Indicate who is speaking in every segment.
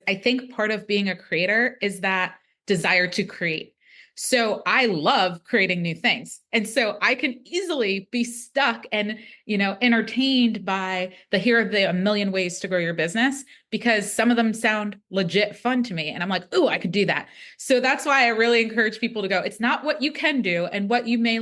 Speaker 1: I think part of being a creator is that desire to create. So I love creating new things. And so I can easily be stuck and, entertained by here are the a million ways to grow your business because some of them sound legit fun to me. And I'm like, ooh, I could do that. So that's why I really encourage people to go. It's not what you can do and what you may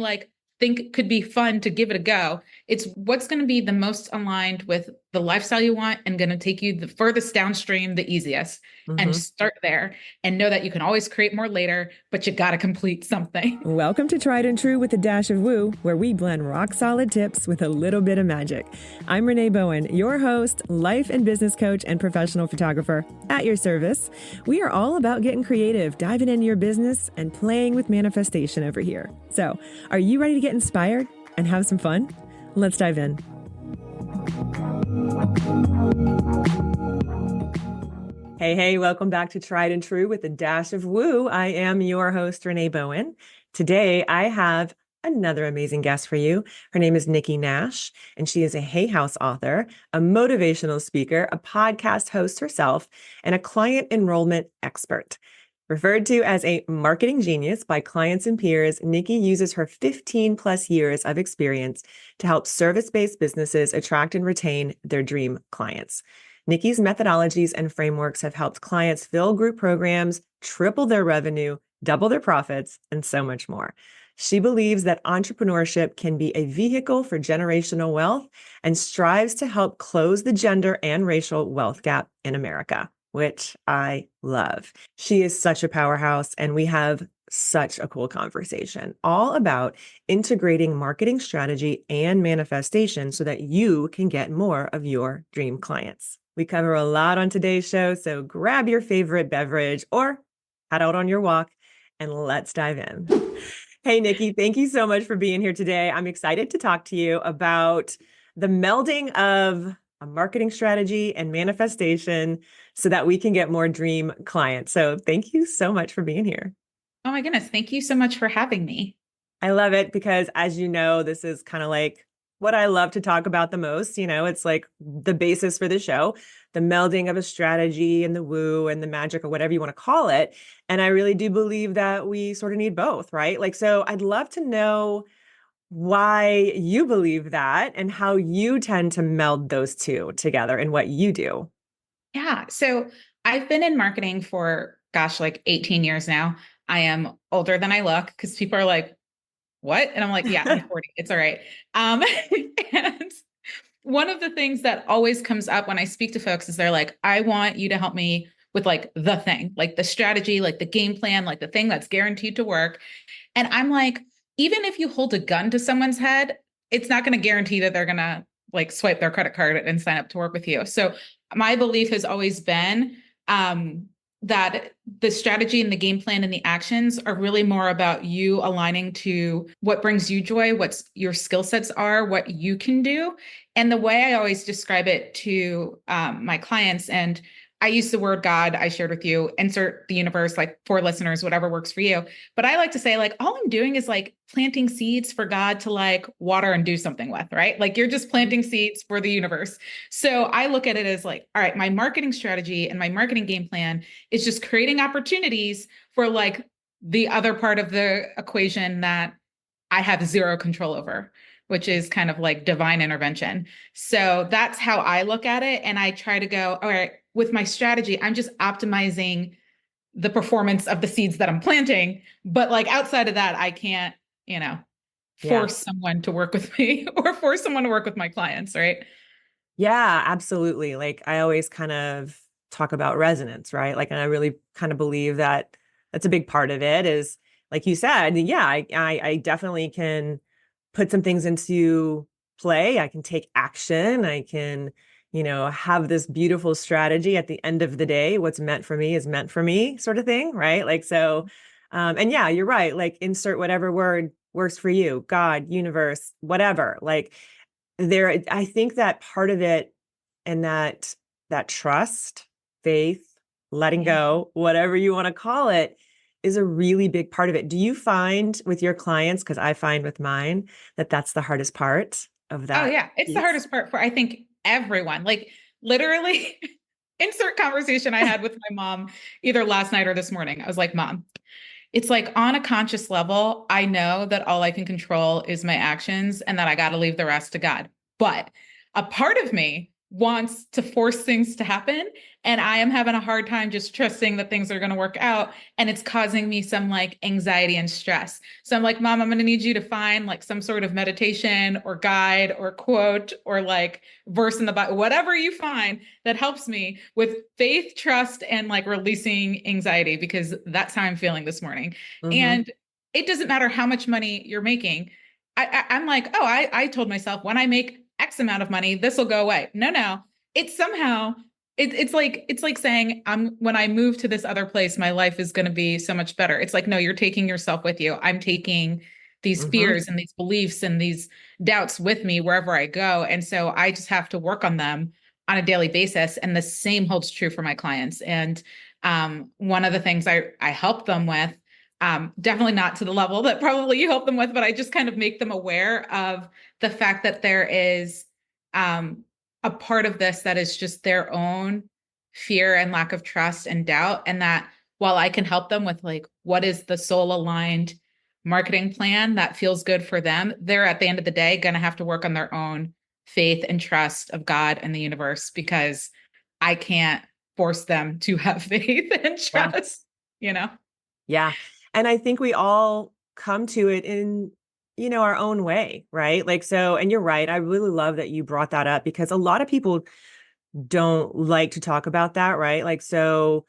Speaker 1: think could be fun to give it a go. It's what's going to be the most aligned with the lifestyle you want and going to take you the furthest downstream, the easiest, and start there and know that you can always create more later, but you got to complete something.
Speaker 2: Welcome to Tried and True with a Dash of Woo, where we blend rock solid tips with a little bit of magic. I'm Renee Bowen, your host, life and business coach, and professional photographer at your service. We are all about getting creative, diving into your business, and playing with manifestation over here. So, are you ready to get inspired and have some fun? Let's dive in. Hey, welcome back to Tried and True with a Dash of Woo. I am your host, Renee Bowen. Today, I have another amazing guest for you. Her name is Nikki Nash, and she is a Hay House author, a motivational speaker, a podcast host herself, and a client enrollment expert. Referred to as a marketing genius by clients and peers, Nikki uses her 15 plus years of experience to help service-based businesses attract and retain their dream clients. Nikki's methodologies and frameworks have helped clients fill group programs, triple their revenue, double their profits, and so much more. She believes that entrepreneurship can be a vehicle for generational wealth and strives to help close the gender and racial wealth gap in America, which I love. She is such a powerhouse, and we have such a cool conversation all about integrating marketing strategy and manifestation so that you can get more of your dream clients. We cover a lot on today's show, so grab your favorite beverage or head out on your walk and let's dive in. Hey, Nikki, thank you so much for being here today. I'm excited to talk to you about the melding of a marketing strategy and manifestation so that we can get more dream clients. So thank you so much for being here.
Speaker 1: Oh my goodness. Thank you so much for having me.
Speaker 2: I love it because, as you know, this is kind of like what I love to talk about the most. It's like the basis for the show, the melding of a strategy and the woo and the magic or whatever you want to call it. And I really do believe that we sort of need both, right? So I'd love to know why you believe that and how you tend to meld those two together in what you do.
Speaker 1: Yeah. So I've been in marketing for, 18 years now. I am older than I look because people are like, what? And I'm like, yeah, I'm 40. It's all right. And one of the things that always comes up when I speak to folks is they're like, I want you to help me with the thing, the strategy, the game plan, the thing that's guaranteed to work. And I'm like, even if you hold a gun to someone's head, it's not going to guarantee that they're going to swipe their credit card and sign up to work with you. So my belief has always been that the strategy and the game plan and the actions are really more about you aligning to what brings you joy, what your skill sets are, what you can do. And the way I always describe it to my clients, and I use the word God, I shared with you, insert the universe, for listeners, whatever works for you. But I like to say, all I'm doing is planting seeds for God to water and do something with, right? You're just planting seeds for the universe. So I look at it as all right, my marketing strategy and my marketing game plan is just creating opportunities for the other part of the equation that I have zero control over, which is kind of divine intervention. So that's how I look at it. And I try to go, all right, with my strategy, I'm just optimizing the performance of the seeds that I'm planting. But outside of that, I can't, force someone to work with me or force someone to work with my clients, right?
Speaker 2: Yeah, absolutely. I always kind of talk about resonance, right? And I really kind of believe that that's a big part of it is, like you said, yeah, I definitely can put some things into play. I can take action. I can, have this beautiful strategy at the end of the day. What's meant for me is meant for me, sort of thing, right? So, and yeah, you're right. Insert whatever word works for you, God, universe, whatever. I think that part of it and that trust, faith, letting go, whatever you want to call it, is a really big part of it. Do you find with your clients, because I find with mine, that that's the hardest part of that?
Speaker 1: Oh yeah. It's the hardest part for, I think, everyone. Literally insert conversation I had with my mom either last night or this morning. I was like, Mom, it's like on a conscious level, I know that all I can control is my actions and that I got to leave the rest to God. But a part of me wants to force things to happen. And I am having a hard time just trusting that things are going to work out. And it's causing me some like anxiety and stress. So I'm like, Mom, I'm going to need you to find like some sort of meditation or guide or quote or like verse in the Bible, whatever you find that helps me with faith, trust, and like releasing anxiety, because that's how I'm feeling this morning.
Speaker 2: Hmm.
Speaker 1: And it doesn't matter how much money you're making. I'm like, oh, I told myself when I make X amount of money, this will go away. No, no. It's somehow it's like saying I'm when I move to this other place, my life is going to be so much better. It's like, no, you're taking yourself with you. I'm taking these
Speaker 2: Hmm.
Speaker 1: fears and these beliefs and these doubts with me wherever I go. And so I just have to work on them on a daily basis. And the same holds true for my clients. And one of the things I help them with, definitely not to the level that probably you help them with, but I just kind of make them aware of the fact that there is um, a part of this that is just their own fear and lack of trust and doubt. And that while I can help them with like, what is the soul aligned marketing plan that feels good for them, they're at the end of the day going to have to work on their own faith and trust of God and the universe, because I can't force them to have faith and
Speaker 2: Yeah.
Speaker 1: trust, you know?
Speaker 2: Yeah. And I think we all come to it in, our own way, right? Like, so, and you're right. I really love that you brought that up because a lot of people don't like to talk about that, right? Like, so,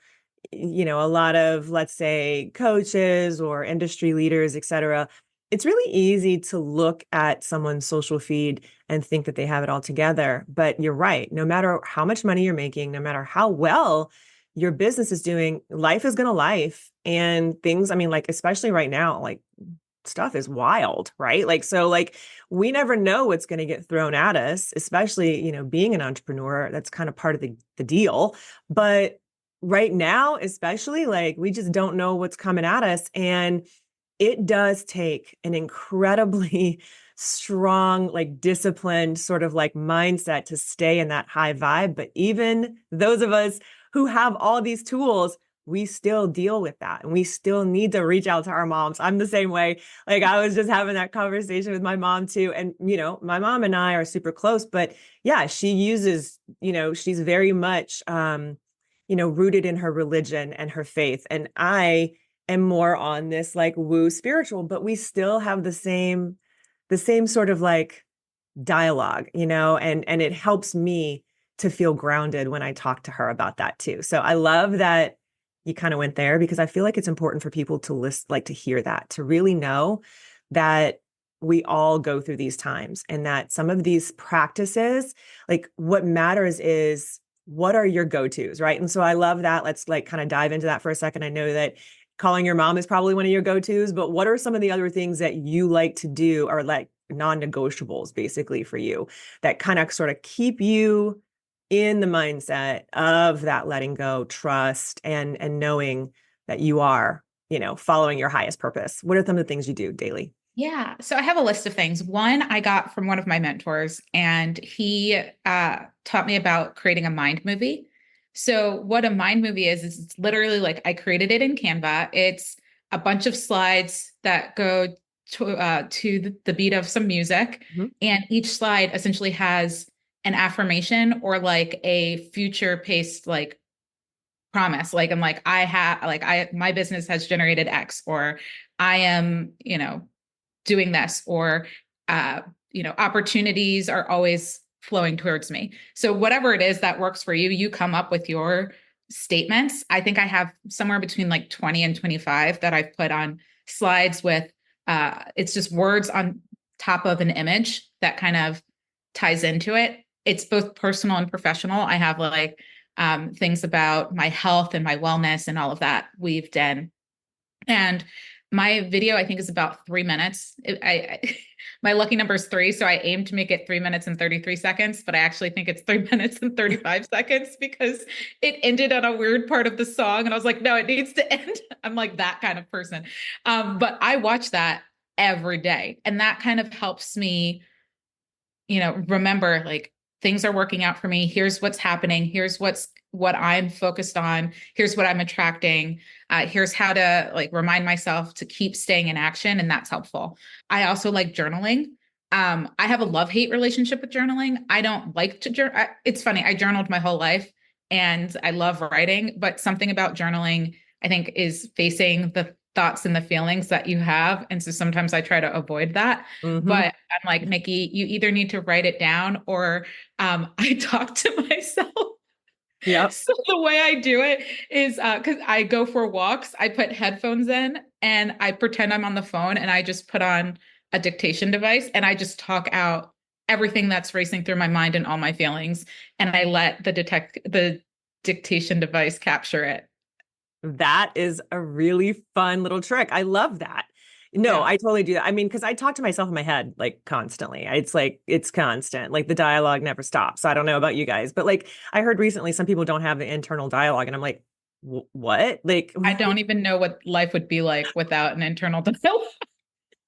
Speaker 2: a lot of, let's say, coaches or industry leaders, et cetera, it's really easy to look at someone's social feed and think that they have it all together. But you're right. No matter how much money you're making, no matter how well your business is doing, life is going to life. And things, I mean, like, especially right now, like, stuff is wild, right? Like, so like we never know what's going to get thrown at us, especially, being an entrepreneur, that's kind of part of the deal. But right now, especially like we just don't know what's coming at us. And it does take an incredibly strong, like disciplined sort of like mindset to stay in that high vibe. But even those of us who have all these tools, we still deal with that and we still need to reach out to our moms. I'm the same way. Like I was just having that conversation with my mom too. And, my mom and I are super close, but yeah, she uses, she's very much, rooted in her religion and her faith. And I am more on this like woo spiritual, but we still have the same sort of like dialogue, and it helps me to feel grounded when I talk to her about that too. So I love that you kind of went there because I feel like it's important for people to like to hear that, to really know that we all go through these times and that some of these practices, like what matters is what are your go-tos, right? And so I love that. Let's like kind of dive into that for a second. I know that calling your mom is probably one of your go-tos, but what are some of the other things that you like to do or like non-negotiables basically for you that kind of sort of keep you in the mindset of that letting go, trust, and knowing that you are, following your highest purpose? What are some of the things you do daily?
Speaker 1: Yeah. So I have a list of things. One I got from one of my mentors, and he taught me about creating a mind movie. So what a mind movie is it's literally like I created it in Canva. It's a bunch of slides that go to the beat of some music,
Speaker 2: Mhm.
Speaker 1: and each slide essentially has an affirmation or like a future paced like promise. Like I'm like I have like I my business has generated X, or I am doing this, or opportunities are always flowing towards me. So whatever it is that works for you, you come up with your statements. I think I have somewhere between like 20 and 25 that I've put on slides with it's just words on top of an image that kind of ties into it. It's both personal and professional. I have like things about my health and my wellness and all of that weaved in. And my video, I think, is about 3 minutes. My lucky number is three, so I aim to make it 3 minutes and 33 seconds, but I actually think it's 3 minutes and 35 seconds because it ended on a weird part of the song, and I was like, no, it needs to end. I'm like that kind of person, but I watch that every day, and that kind of helps me, remember like things are working out for me. Here's what's happening. Here's what's what I'm focused on. Here's what I'm attracting. Here's how to like remind myself to keep staying in action. And that's helpful. I also like journaling. I have a love-hate relationship with journaling. I don't like to journal. It's funny. I journaled my whole life and I love writing, but something about journaling, I think, is facing the thoughts and the feelings that you have. And so sometimes I try to avoid that.
Speaker 2: Mm-hmm.
Speaker 1: But I'm like, Nikki, you either need to write it down or I talk to myself.
Speaker 2: Yep.
Speaker 1: So the way I do it is because I go for walks, I put headphones in and I pretend I'm on the phone and I just put on a dictation device and I just talk out everything that's racing through my mind and all my feelings. And I let the dictation device capture it.
Speaker 2: That is a really fun little trick. I love that. No,
Speaker 1: Yeah.
Speaker 2: I totally do that. I mean, because I talk to myself in my head like constantly. It's like it's constant. Like the dialogue never stops. I don't know about you guys, but like I heard recently some people don't have the internal dialogue, and I'm like, what? Like
Speaker 1: I don't even know what life would be like without an internal dialogue.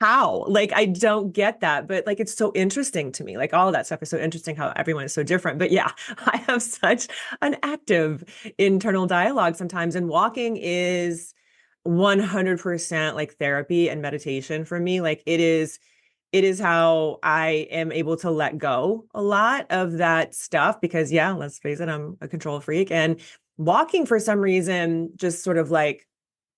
Speaker 2: how? Like I don't get that, but like it's so interesting to me. Like all of that stuff is so interesting how everyone is so different. But yeah, I have such an active internal dialogue sometimes, and walking is 100% like therapy and meditation for me. Like it is how I am able to let go a lot of that stuff because yeah, let's face it, I'm a control freak, and walking for some reason just sort of like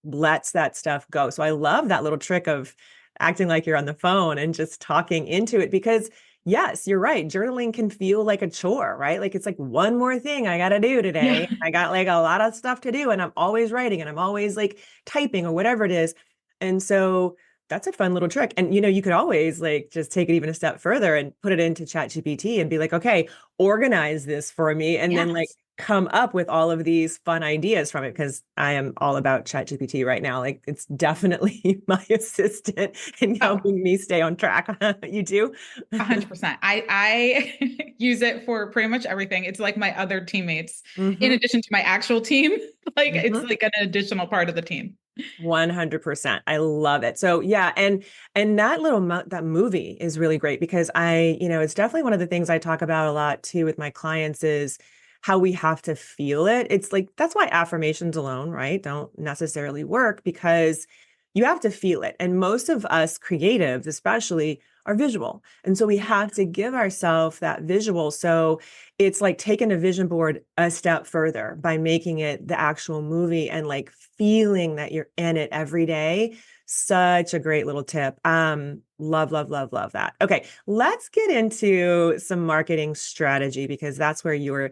Speaker 2: lets that stuff go. So I love that little trick of acting like you're on the phone and just talking into it because yes, you're right. Journaling can feel like a chore, right? Like it's like one more thing I got to do
Speaker 1: Yeah.
Speaker 2: today. I got like a lot of stuff to do and I'm always writing and I'm always like typing or whatever it is. And so that's a fun little trick. And you could always like just take it even a step further and put it into ChatGPT and be like, okay, organize this for me. And then like
Speaker 1: Yes.
Speaker 2: come up with all of these fun ideas from it because I am all about ChatGPT right now. Like it's definitely my assistant in
Speaker 1: Oh,
Speaker 2: helping me stay on track. You do?
Speaker 1: 100%. I use it for pretty much everything. It's like my other teammates, in
Speaker 2: hmm
Speaker 1: addition to my actual team. Like it's
Speaker 2: hmm
Speaker 1: like an additional part of the team.
Speaker 2: 100%. I love it. So yeah, and that that movie is really great because it's definitely one of the things I talk about a lot too with my clients is how we have to feel it. It's like that's why affirmations alone, right, don't necessarily work because you have to feel it. And most of us creatives, especially, are visual. And so we have to give ourselves that visual. So it's like taking a vision board a step further by making it the actual movie and like feeling that you're in it every day. Such a great little tip. Love, love, love, love that. Okay, let's get into some marketing strategy because that's where your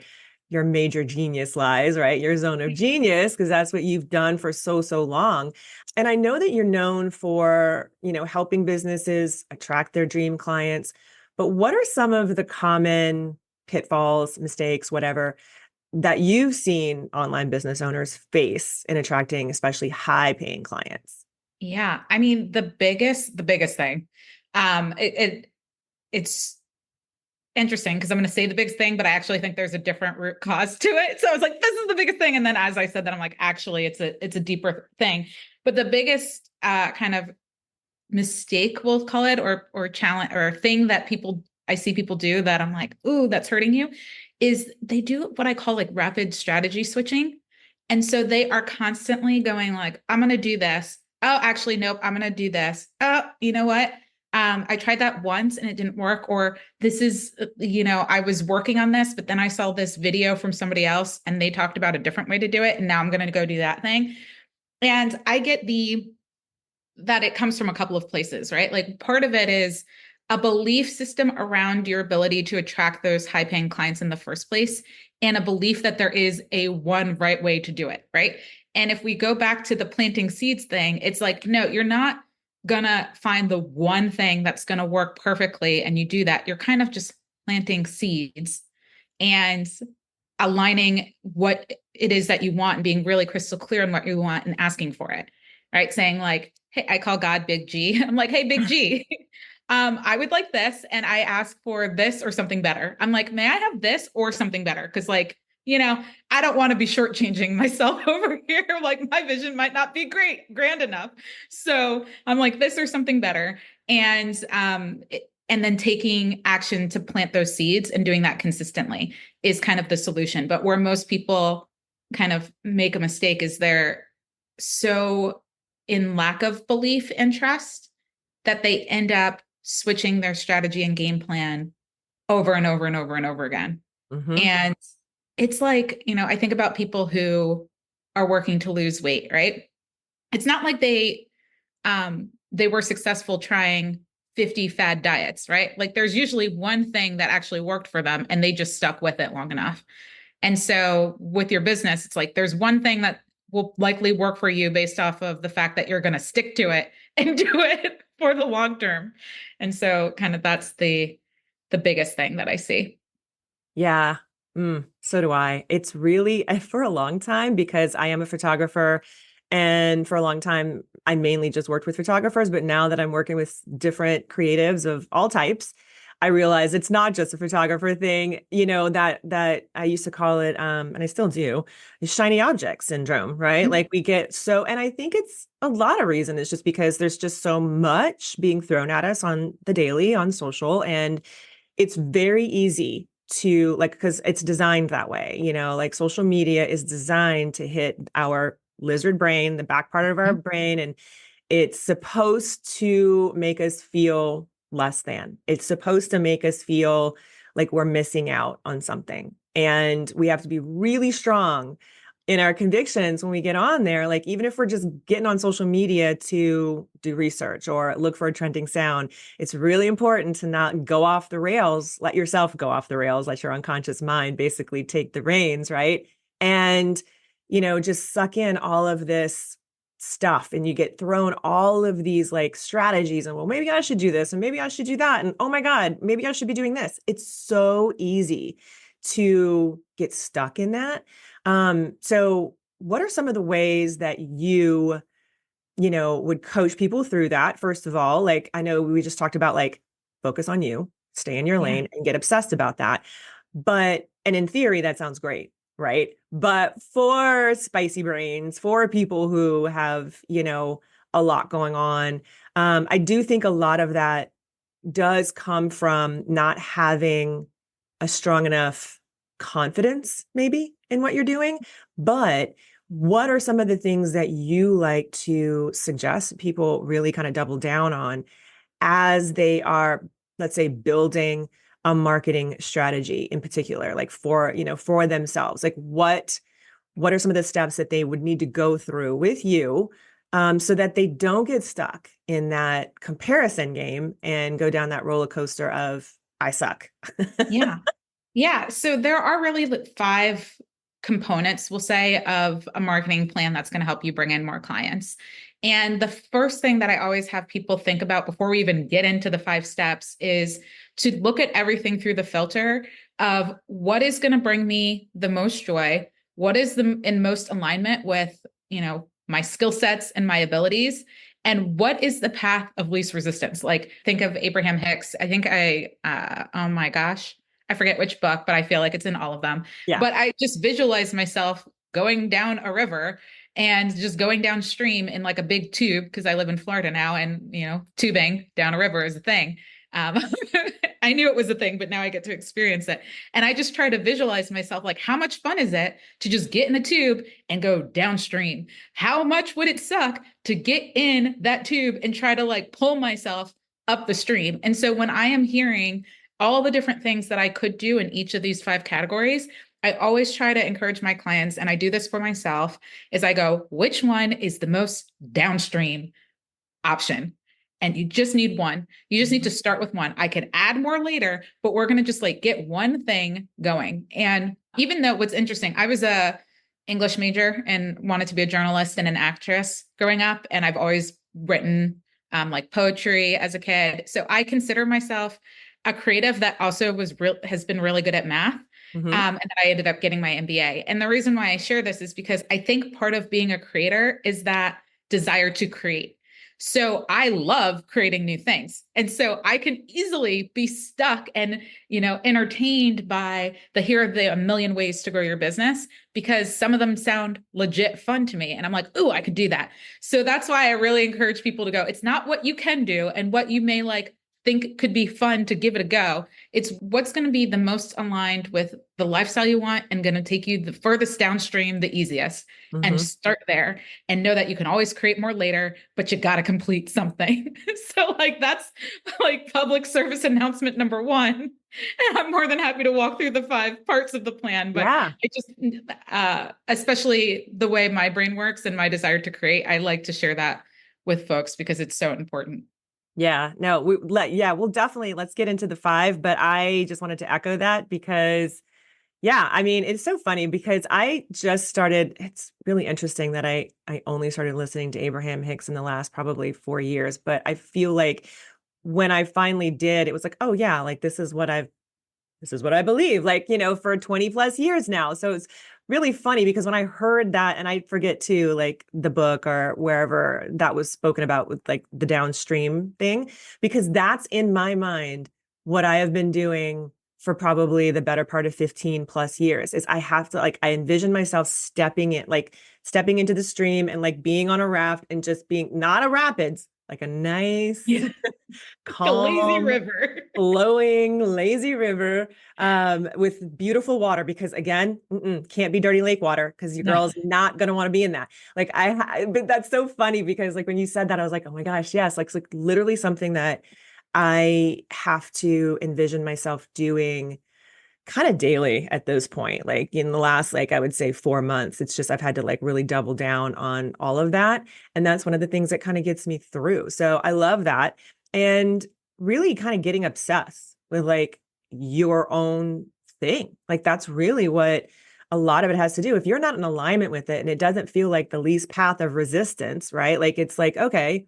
Speaker 2: major genius lies, right? Your zone of genius, because that's what you've done for so, so long. And I know that you're known for, helping businesses attract their dream clients. But what are some of the common pitfalls, mistakes, whatever, that you've seen online business owners face in attracting especially high paying clients?
Speaker 1: Yeah. I mean, the biggest thing, it's interesting because I'm going to say the biggest thing, but I actually think there's a different root cause to it. So I was like, this is the biggest thing. And then as I said that, I'm like, actually, it's a deeper thing. But the biggest kind of mistake, we'll call it, or challenge or thing that I see people do that I'm like, ooh, that's hurting you, is they do what I call like rapid strategy switching. And so they are constantly going like, I'm going to do this. Oh, actually, nope, I'm going to do this. Oh, you know what? I tried that once and it didn't work. Or this is, I was working on this, but then I saw this video from somebody else and they talked about a different way to do it. And now I'm going to go do that thing. And I get that it comes from a couple of places, right? Like part of it is a belief system around your ability to attract those high paying clients in the first place, and a belief that there is a one right way to do it, right? And if we go back to the planting seeds thing, it's like, no, you're not gonna find the one thing that's gonna work perfectly and you do that. You're kind of just planting seeds and aligning what it is that you want and being really crystal clear on what you want and asking for it, right? Saying like, hey, I call God Big G. I'm like, hey, Big G, I would like this. And I ask for this or something better. I'm like, may I have this or something better? Cause like, I don't want to be shortchanging myself over here. Like my vision might not be grand enough. So I'm like, this or something better. And and then taking action to plant those seeds and doing that consistently is kind of the solution. But where most people kind of make a mistake is they're so in lack of belief and trust that they end up switching their strategy and game plan over and over and over and over again.
Speaker 2: Mm-hmm.
Speaker 1: And it's like, I think about people who are working to lose weight, right? It's not like they were successful trying 50 fad diets, right? Like there's usually one thing that actually worked for them and they just stuck with it long enough. And so with your business, it's like there's one thing that will likely work for you based off of the fact that you're going to stick to it and do it for the long term. And so kind of that's the biggest thing that I see.
Speaker 2: Yeah. So do I. It's really for a long time because I am a photographer and for a long time I mainly just worked with photographers, but now that I'm working with different creatives of all types, I realize it's not just a photographer thing, that I used to call it, and I still do, shiny object syndrome, right? Like we get so, and I think it's a lot of reason. It's just because there's just so much being thrown at us on the daily on social, and it's very easy to like, because it's designed that way, like social media is designed to hit our lizard brain, the back part of our brain, and it's supposed to make us feel less than. It's supposed to make us feel like we're missing out on something. And we have to be really strong in our convictions when we get on there. Like, even if we're just getting on social media to do research or look for a trending sound, it's really important to not go off the rails, let yourself go off the rails, let your unconscious mind basically take the reins, right? And, just suck in all of this stuff and you get thrown all of these like strategies and well, maybe I should do this and maybe I should do that. And oh my God, maybe I should be doing this. It's so easy to get stuck in that. So what are some of the ways that would coach people through that? First of all, like I know we just talked about like focus on you, stay in your
Speaker 1: Yeah.
Speaker 2: lane and get obsessed about that. And in theory, that sounds great, right? But for spicy brains, for people who have, a lot going on, I do think a lot of that does come from not having a strong enough confidence, maybe, in what you're doing. But what are some of the things that you like to suggest people really kind of double down on as they are, let's say, building a marketing strategy in particular, like for themselves? Like what are some of the steps that they would need to go through with you, so that they don't get stuck in that comparison game and go down that roller coaster of I suck.
Speaker 1: Yeah. Yeah. So there are really five components, we'll say, of a marketing plan that's going to help you bring in more clients. And the first thing that I always have people think about before we even get into the five steps is to look at everything through the filter of what is going to bring me the most joy, what is in most alignment with, my skill sets and my abilities, and what is the path of least resistance. Like think of Abraham Hicks. I think oh my gosh, I forget which book, but I feel like it's in all of them.
Speaker 2: Yeah.
Speaker 1: But I just visualize myself going down a river and just going downstream in like a big tube because I live in Florida now, and tubing down a river is a thing. Um, I knew it was a thing, but now I get to experience it. And I just try to visualize myself like, how much fun is it to just get in a tube and go downstream? How much would it suck to get in that tube and try to like pull myself up the stream? And so when I am hearing all the different things that I could do in each of these five categories, I always try to encourage my clients, and I do this for myself, is I go, which one is the most downstream option? And you just need one. You just need to start with one. I can add more later, but we're going to just like get one thing going. And even though what's interesting, I was a English major and wanted to be a journalist and an actress growing up. And I've always written like poetry as a kid. So I consider myself a creative that also has been really good at math.
Speaker 2: Mm-hmm.
Speaker 1: And then I ended up getting my MBA. And the reason why I share this is because I think part of being a creator is that desire to create. So I love creating new things. And so I can easily be stuck and, entertained by here are the a million ways to grow your business, because some of them sound legit fun to me. And I'm like, ooh, I could do that. So that's why I really encourage people to go, it's not what you can do and what you may like think could be fun to give it a go. It's what's going to be the most aligned with the lifestyle you want and going to take you the furthest downstream, the easiest, and
Speaker 2: Hmm.
Speaker 1: start there and know that you can always create more later, but you got to complete something. So like that's like public service announcement number one. And I'm more than happy to walk through the 5 parts of the plan, but
Speaker 2: Yeah.
Speaker 1: I just, especially the way my brain works and my desire to create, I like to share that with folks because it's so important.
Speaker 2: Yeah, no, we'll definitely let's get into the five, but I just wanted to echo that because yeah, I mean, it's so funny because I just started, it's really interesting that I only started listening to Abraham Hicks in the last probably 4 years, but I feel like when I finally did, it was like, oh yeah, like this is what I believe, like, for 20 plus years now. So it's really funny because when I heard that, and I forget too, like the book or wherever that was spoken about with like the downstream thing, because that's in my mind what I have been doing for probably the better part of 15 plus years is I have to like, I envision myself stepping into the stream and like being on a raft and just being not a rapids, like a nice,
Speaker 1: Yeah. A lazy
Speaker 2: calm,
Speaker 1: river.
Speaker 2: flowing, lazy river with beautiful water. Because again, can't be dirty lake water because your
Speaker 1: No.
Speaker 2: girl's not going to want to be in that. Like but that's so funny because like when you said that, I was like, oh my gosh, yes, like it's like literally something that I have to envision myself doing kind of daily at this point. Like in the last, like I would say 4 months, it's just I've had to like really double down on all of that. And that's one of the things that kind of gets me through. So I love that. And really kind of getting obsessed with like your own thing. Like that's really what a lot of it has to do. If you're not in alignment with it and it doesn't feel like the least path of resistance, right? Like it's like, okay,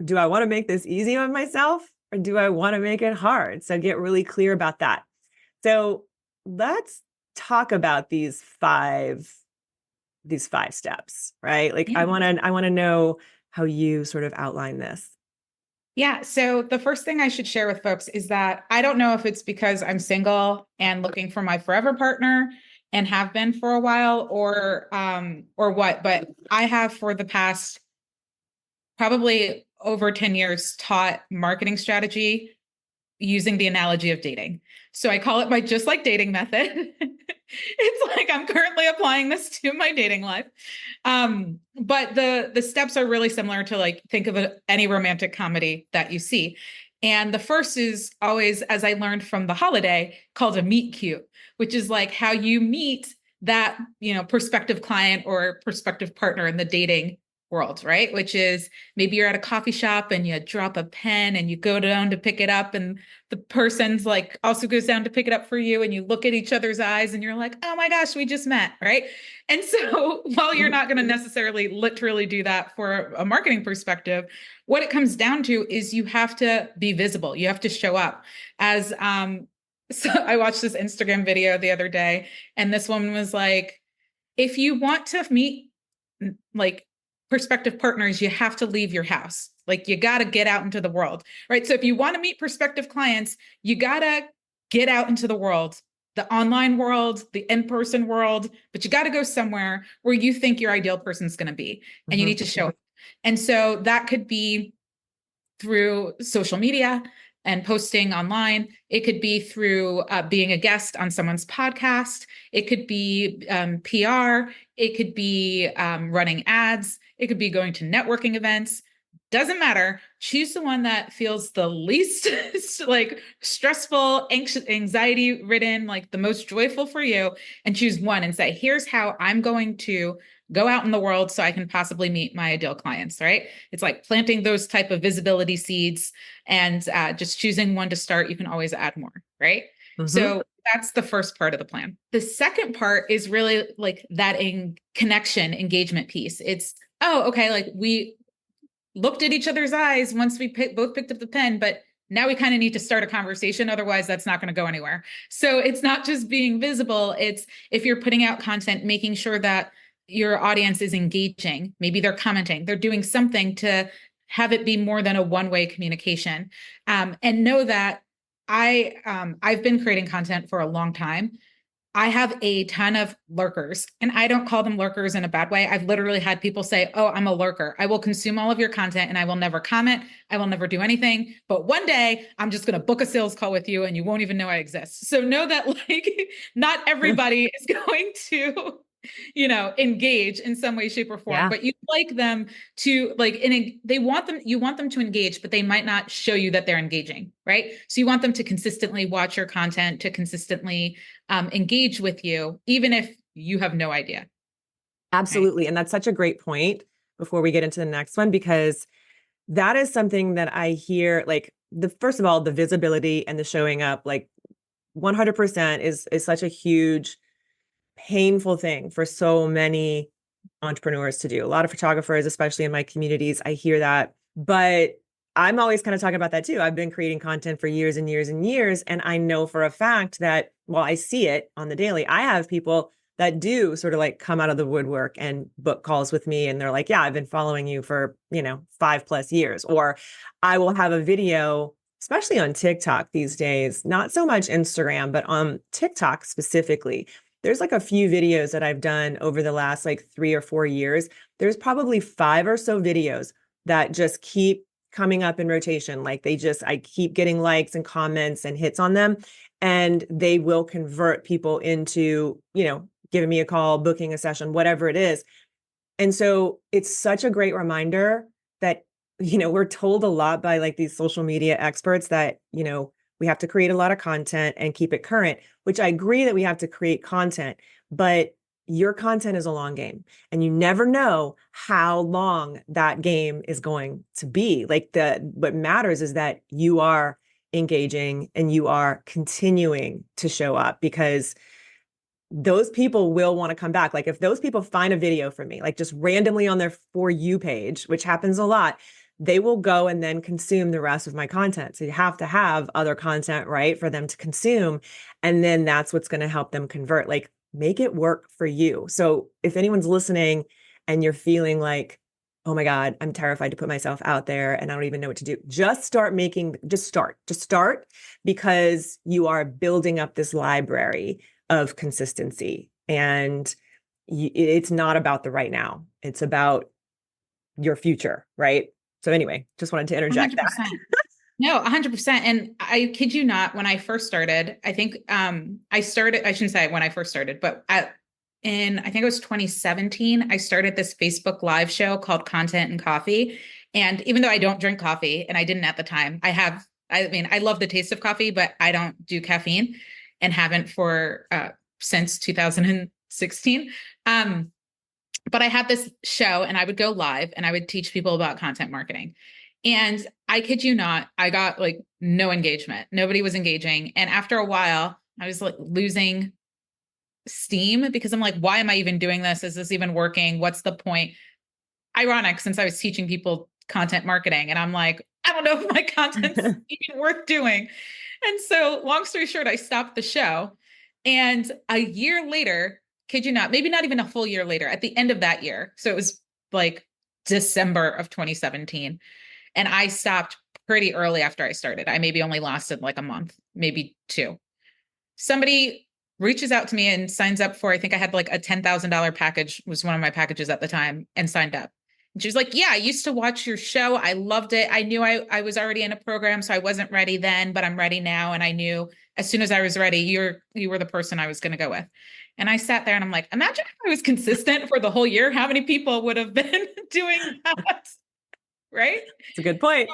Speaker 2: do I want to make this easy on myself or do I want to make it hard? So get really clear about that. So let's talk about these five steps, right? Like
Speaker 1: Yeah.
Speaker 2: I want to know how you sort of outline this.
Speaker 1: Yeah. So the first thing I should share with folks is that I don't know if it's because I'm single and looking for my forever partner and have been for a while or what, but I have for the past probably over 10 years taught marketing strategy using the analogy of dating. So I call it my just like dating method. It's like I'm currently applying this to my dating life. But the steps are really similar to like think of any romantic comedy that you see. And the first is always, as I learned from The Holiday, called a meet cute, which is like how you meet that, prospective client or prospective partner in the dating world, right? Which is maybe you're at a coffee shop and you drop a pen and you go down to pick it up and the person's like also goes down to pick it up for you and you look at each other's eyes and you're like, oh my gosh, we just met, right? And so while you're not going to necessarily literally do that for a marketing perspective, what it comes down to is you have to be visible. You have to show up as so I watched this Instagram video the other day and this woman was like, if you want to meet like prospective partners, you have to leave your house. Like you got to get out into the world, right? So if you want to meet prospective clients, you got to get out into the world, the online world, the in-person world, but you got to go somewhere where you think your ideal person's going to be and you
Speaker 2: Mhm.
Speaker 1: need to show up. And so that could be through social media and posting online. It could be through being a guest on someone's podcast. It could be PR. It could be running ads. It could be going to networking events. Doesn't matter. Choose the one that feels the least like stressful, anxious, anxiety ridden, like the most joyful for you, and choose one and say, here's how I'm going to go out in the world so I can possibly meet my ideal clients, right? It's like planting those type of visibility seeds and just choosing one to start. You can always add more, right?
Speaker 2: Mhm.
Speaker 1: So that's the first part of the plan. The second part is really like that connection engagement piece. It's, oh, okay, like we looked at each other's eyes once we both picked up the pen, but now we kind of need to start a conversation. Otherwise, that's not going to go anywhere. So it's not just being visible. It's if you're putting out content, making sure that your audience is engaging. Maybe they're commenting, they're doing something to have it be more than a one-way communication. And know that I've been creating content for a long time. I have a ton of lurkers, and I don't call them lurkers in a bad way. I've literally had people say, "Oh, I'm a lurker. I will consume all of your content and I will never comment. I will never do anything. But one day I'm just going to book a sales call with you and you won't even know I exist." So know that like not everybody is going to engage in some way, shape, or form,
Speaker 2: Yeah.
Speaker 1: but you like them to like, you want them to engage, but they might not show you that they're engaging, right? So you want them to consistently watch your content, to consistently engage with you, even if you have no idea. Right.
Speaker 2: Absolutely. And that's such a great point before we get into the next one, because that is something that I hear, like the first of all, the visibility and the showing up, like 100% is such a huge painful thing for so many entrepreneurs to do. A lot of photographers, especially in my communities, I hear that. But I'm always kind of talking about that too. I've been creating content for years and years and years. And I know for a fact that, well, I see it on the daily. I have people that do sort of like come out of the woodwork and book calls with me. And they're like, yeah, I've been following you for, 5+ years. Or I will have a video, especially on TikTok these days, not so much Instagram, but on TikTok specifically. There's like a few videos that I've done over the last like 3 or 4 years. There's probably 5 or so videos that just keep coming up in rotation. Like I keep getting likes and comments and hits on them, and they will convert people into, giving me a call, booking a session, whatever it is. And so it's such a great reminder that, we're told a lot by like these social media experts that, we have to create a lot of content and keep it current, which I agree that we have to create content, but your content is a long game and you never know how long that game is going to be. Like what matters is that you are engaging and you are continuing to show up, because those people will want to come back. Like if those people find a video from me, like just randomly on their For You page, which happens a lot, they will go and then consume the rest of my content. So you have to have other content, right, for them to consume. And then that's what's going to help them convert. Like make it work for you. So if anyone's listening and you're feeling like, oh my God, I'm terrified to put myself out there and I don't even know what to do, just start, because you are building up this library of consistency. And it's not about the right now. It's about your future, right? So anyway, just wanted to interject that.
Speaker 1: 100%. No, 100%. And I kid you not, when I first started, I think I shouldn't say when I first started, but I think it was 2017, I started this Facebook live show called Content and Coffee. And even though I don't drink coffee, and I didn't at the time, I love the taste of coffee, but I don't do caffeine and haven't for since 2016. But I had this show and I would go live and I would teach people about content marketing. And I kid you not, I got like no engagement. Nobody was engaging. And after a while, I was like losing steam because I'm like, why am I even doing this? Is this even working? What's the point? Ironic, since I was teaching people content marketing and I'm like, I don't know if my content's even worth doing. And so long story short, I stopped the show. And a year later, kid you not, maybe not even a full year later, at the end of that year. So it was like December of 2017. And I stopped pretty early after I started. I maybe only lasted like a month, maybe two. Somebody reaches out to me and signs up for, I think I had like a $10,000 package, was one of my packages at the time, and signed up. And she was like, yeah, I used to watch your show. I loved it. I knew I was already in a program, so I wasn't ready then, but I'm ready now. And I knew as soon as I was ready, you were the person I was going to go with. And I sat there and I'm like, imagine if I was consistent for the whole year, how many people would have been doing that? Right?
Speaker 2: It's a good point.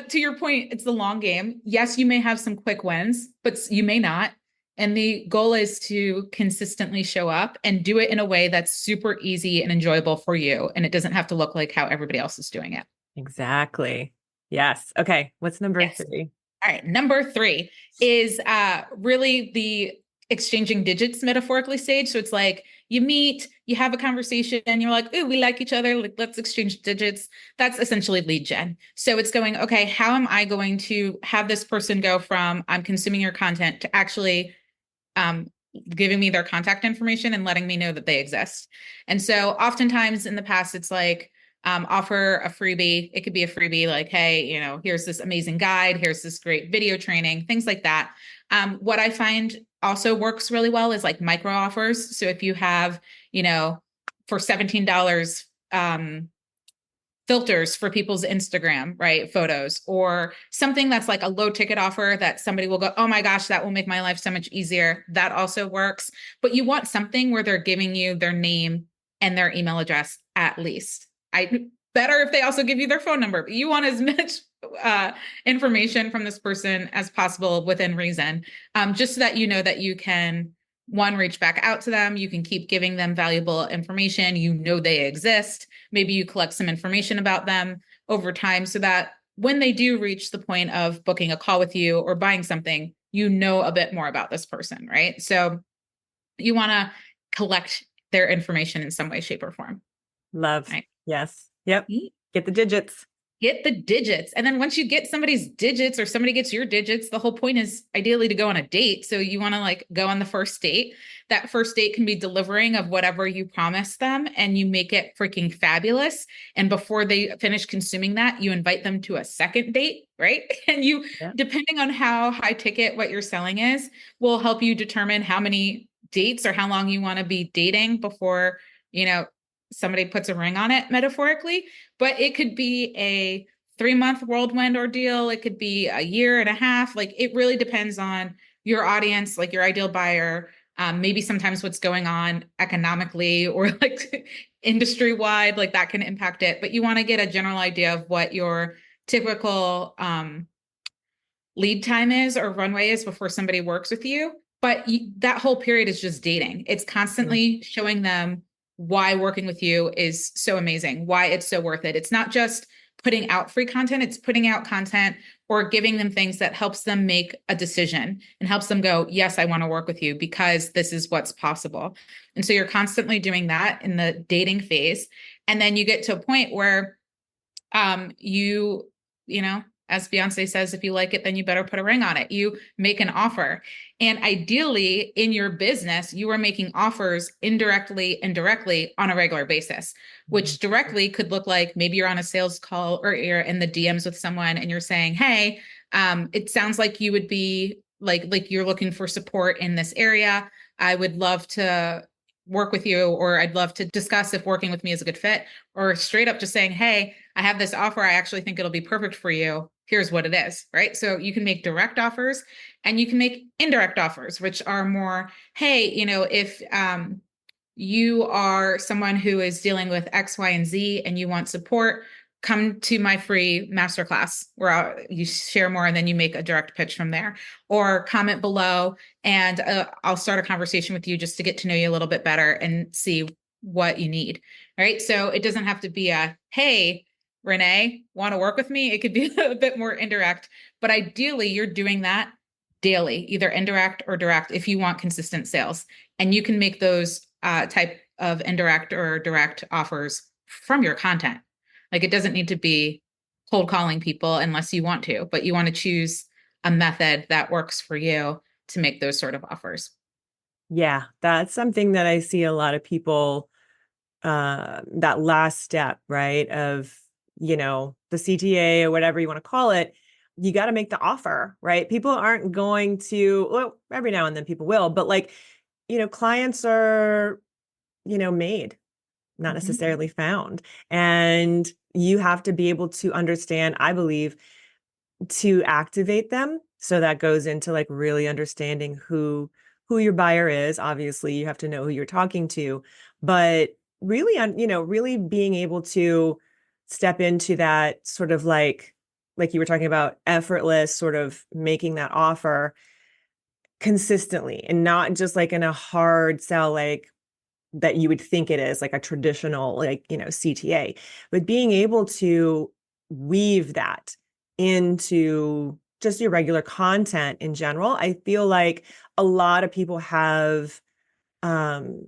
Speaker 1: To your point, it's the long game. Yes, you may have some quick wins, but you may not. And the goal is to consistently show up and do it in a way that's super easy and enjoyable for you. And it doesn't have to look like how everybody else is doing it.
Speaker 2: Exactly. Yes. Okay. What's number
Speaker 1: Yes.
Speaker 2: 3?
Speaker 1: All right. Number 3 is really the exchanging digits metaphorically stage. So it's like you meet, you have a conversation, and you're like, "Ooh, we like each other. Like, let's exchange digits." That's essentially lead gen. So it's going, okay, how am I going to have this person go from I'm consuming your content to actually giving me their contact information and letting me know that they exist? And so oftentimes in the past, it's like, offer a freebie. It could be a freebie like, hey, here's this amazing guide. Here's this great video training, things like that. What I find also works really well is like micro offers. So if you have, for $17, filters for people's Instagram, right? Photos, or something that's like a low ticket offer that somebody will go, oh my gosh, that will make my life so much easier. That also works. But you want something where they're giving you their name and their email address at least. Better if they also give you their phone number, but you want as much information from this person as possible within reason, just so that you know that you can, one, reach back out to them. You can keep giving them valuable information. You know they exist. Maybe you collect some information about them over time so that when they do reach the point of booking a call with you or buying something, you know a bit more about this person, right? So you want to collect their information in some way, shape, or form.
Speaker 2: Love.
Speaker 1: Right?
Speaker 2: Yes. Yep. Get the digits.
Speaker 1: Get the digits. And then once you get somebody's digits or somebody gets your digits, the whole point is ideally to go on a date. So you want to like go on the first date. That first date can be delivering of whatever you promised them and you make it freaking fabulous. And before they finish consuming that, you invite them to a second date, right? And you,
Speaker 2: Yeah.
Speaker 1: depending on how high ticket what you're selling is, will help you determine how many dates or how long you want to be dating before, somebody puts a ring on it metaphorically. But it could be a 3-month whirlwind ordeal. It could be a year and a half. Like it really depends on your audience, like your ideal buyer, maybe sometimes what's going on economically or like industry wide, like that can impact it. But you want to get a general idea of what your typical lead time is or runway is before somebody works with you. But that whole period is just dating. It's constantly showing them why working with you is so amazing, why it's so worth it. It's not just putting out free content, it's putting out content or giving them things that helps them make a decision and helps them go, yes, I want to work with you because this is what's possible. And so you're constantly doing that in the dating phase. And then you get to a point where as Beyonce says, if you like it, then you better put a ring on it. You make an offer. And ideally, in your business, you are making offers indirectly and directly on a regular basis, which directly could look like maybe you're on a sales call or you're in the DMs with someone and you're saying, hey, it sounds like you would be like you're looking for support in this area. I would love to work with you, or I'd love to discuss if working with me is a good fit, or straight up just saying, hey, I have this offer. I actually think it'll be perfect for you. Here's what it is, right? So you can make direct offers and you can make indirect offers, which are more, hey, if you are someone who is dealing with X, Y, and Z and you want support, come to my free masterclass where you share more and then you make a direct pitch from there, or comment below and I'll start a conversation with you just to get to know you a little bit better and see what you need. Right. So it doesn't have to be a, hey, Renee, want to work with me? It could be a bit more indirect, but ideally you're doing that daily, either indirect or direct, if you want consistent sales. And you can make those type of indirect or direct offers from your content. Like it doesn't need to be cold calling people unless you want to, but you want to choose a method that works for you to make those sort of offers.
Speaker 2: Yeah, that's something that I see a lot of people, that last step, right? Of, the CTA or whatever you want to call it, you got to make the offer, right? People aren't going to, well, every now and then people will, but like, clients are, made, not necessarily found. And you have to be able to understand, I believe, to activate them. So that goes into like really understanding who your buyer is. Obviously, you have to know who you're talking to, but really, really being able to step into that sort of like you were talking about, effortless sort of making that offer consistently and not just like in a hard sell, like that you would think it is like a traditional, like, CTA, but being able to weave that into just your regular content in general. I feel like a lot of people have um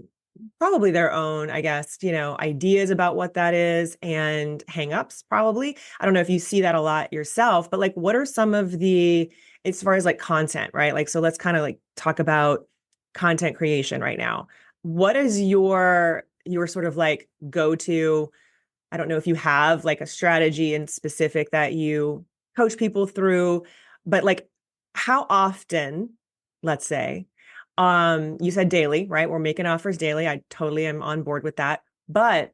Speaker 2: probably their own, I guess, ideas about what that is and hangups probably. I don't know if you see that a lot yourself, but like what are some of the, as far as like content, right? Like, so let's kind of like talk about content creation right now. What is your sort of like go-to, I don't know if you have like a strategy in specific that you coach people through, but like how often, let's say, You said daily, right? We're making offers daily. I totally am on board with that. But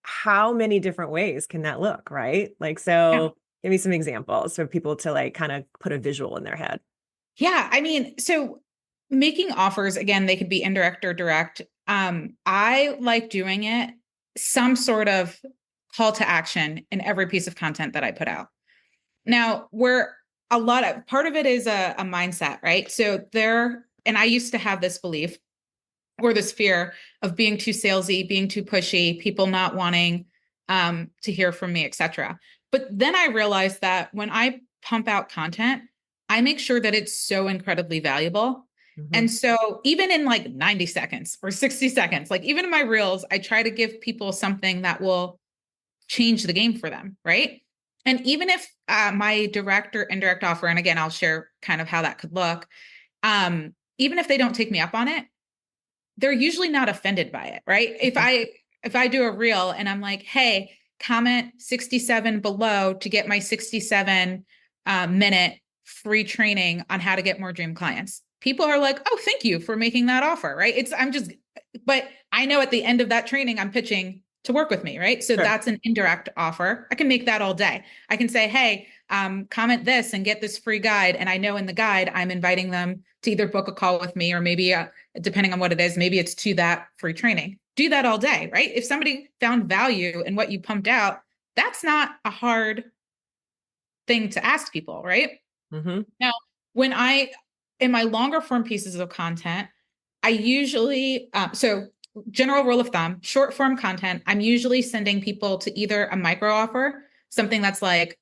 Speaker 2: how many different ways can that look, right? Like,
Speaker 1: Yeah.
Speaker 2: so give me some examples for people to like kind of put a visual in their head.
Speaker 1: Yeah. I mean, so making offers, again, they could be indirect or direct. I like doing it some sort of call to action in every piece of content that I put out. Now, where a lot of part of it is a mindset, right? So there, and I used to have this belief or this fear of being too salesy, being too pushy, people not wanting to hear from me, etc. But then I realized that when I pump out content, I make sure that it's so incredibly valuable.
Speaker 2: Mm-hmm.
Speaker 1: And so even in like 90 seconds or 60 seconds, like even in my reels, I try to give people something that will change the game for them, right? And even if my direct or indirect offer, and again, I'll share kind of how that could look, even if they don't take me up on it, they're usually not offended by it, right? If I do a reel and I'm like, hey, comment 67 below to get my 67 minute free training on how to get more dream clients. People are like, oh, thank you for making that offer, right? But I know at the end of that training, I'm pitching to work with me, right? So
Speaker 2: Sure.
Speaker 1: that's an indirect offer. I can make that all day. I can say, hey, comment this and get this free guide. And I know in the guide, I'm inviting them to either book a call with me or maybe depending on what it is, maybe it's to that free training. Do that all day, right? If somebody found value in what you pumped out, that's not a hard thing to ask people, right?
Speaker 2: Mm-hmm.
Speaker 1: Now, when in my longer form pieces of content, I usually, so general rule of thumb, short form content, I'm usually sending people to either a micro offer, something that's like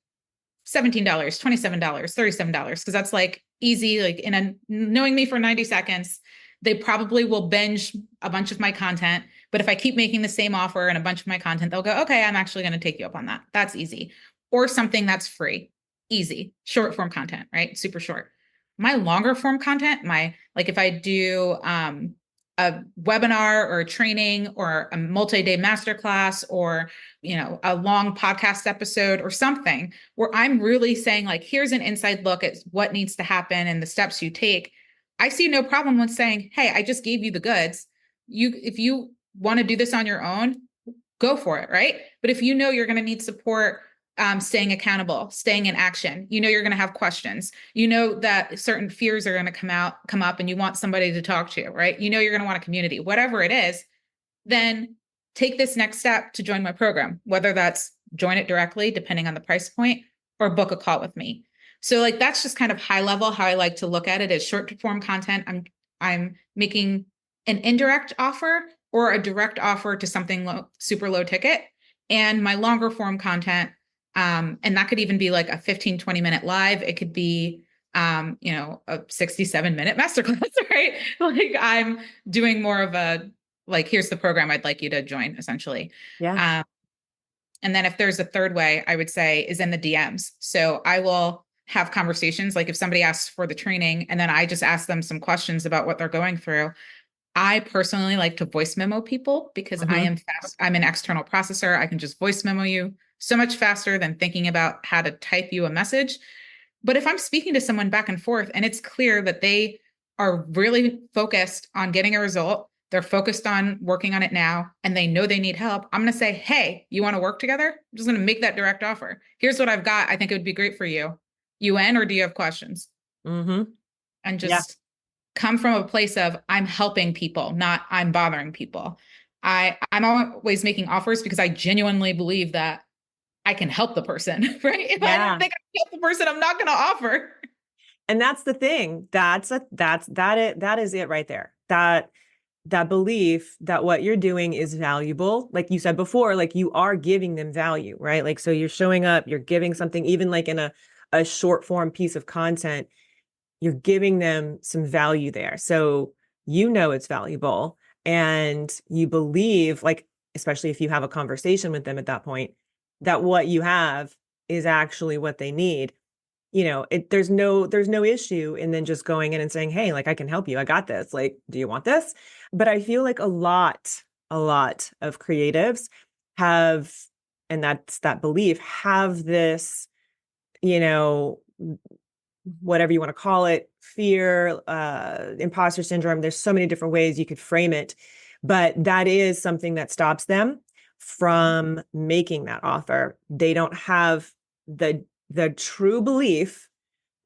Speaker 1: $17, $27, $37, because that's like easy, like knowing me for 90 seconds, they probably will binge a bunch of my content. But if I keep making the same offer and a bunch of my content, they'll go, okay, I'm actually going to take you up on that. That's easy. Or something that's free, easy, short form content, right? Super short. My longer form content, like if I do a webinar or a training or a multi-day masterclass or a long podcast episode or something where I'm really saying like, here's an inside look at what needs to happen and the steps you take. I see no problem with saying, hey, I just gave you the goods. If you want to do this on your own, go for it, right? But if you know you're going to need support, staying accountable, staying in action, you're going to have questions, that certain fears are going to come up and you want somebody to talk to, right? You're going to want a community, whatever it is, then take this next step to join my program, whether that's join it directly, depending on the price point, or book a call with me. So like that's just kind of high level how I like to look at it as short form content. I'm making an indirect offer or a direct offer to something super low ticket, and my longer form content. And that could even be like a 15, 20-minute live. It could be a 67-minute masterclass, right? Like I'm doing more of a like, here's the program I'd like you to join, essentially.
Speaker 2: Yeah.
Speaker 1: Um, and then if there's a third way, I would say is in the DMs. So I will have conversations. Like if somebody asks for the training and then I just ask them some questions about what they're going through. I personally like to voice memo people because I
Speaker 2: Mm-hmm.
Speaker 1: am fast. I'm an external processor. I can just voice memo you so much faster than thinking about how to type you a message. But if I'm speaking to someone back and forth and it's clear that they are really focused on getting a result, they're focused on working on it now, and they know they need help, I'm going to say, hey, you want to work together? I'm just going to make that direct offer. Here's what I've got. I think it would be great for you. You in, or do you have questions?
Speaker 2: Mm-hmm.
Speaker 1: And
Speaker 2: Yeah.
Speaker 1: just come from a place of I'm helping people, not I'm bothering people. I'm always making offers because I genuinely believe that I can help the person, right? If I don't
Speaker 2: Yeah.
Speaker 1: think I can help the person, I'm not going to offer.
Speaker 2: And that's the thing. That is it right there. That belief that what you're doing is valuable. Like you said before, like you are giving them value, right? Like so you're showing up, you're giving something, even like in a short form piece of content, you're giving them some value there. So it's valuable and you believe, like, especially if you have a conversation with them at that point, that what you have is actually what they need. There's no issue in then just going in and saying, hey, like I can help you. I got this. Like, do you want this? But I feel like a lot of creatives have, and that's that belief, have this, you know, whatever you want to call it, fear, imposter syndrome. There's so many different ways you could frame it, but that is something that stops them from making that offer. They don't have the true belief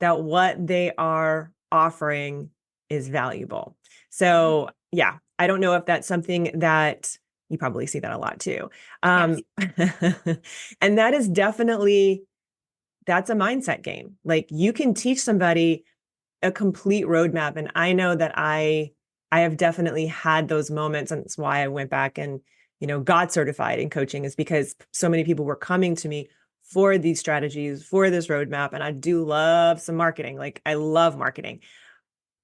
Speaker 2: that what they are offering is valuable. So yeah, I don't know if that's something that you probably see that a lot too.
Speaker 1: Yes.
Speaker 2: And that is definitely, that's a mindset game. Like you can teach somebody a complete roadmap. And I know that I have definitely had those moments. And that's why I went back and, got certified in coaching, is because so many people were coming to me for these strategies, for this roadmap. And I do love some marketing. Like I love marketing,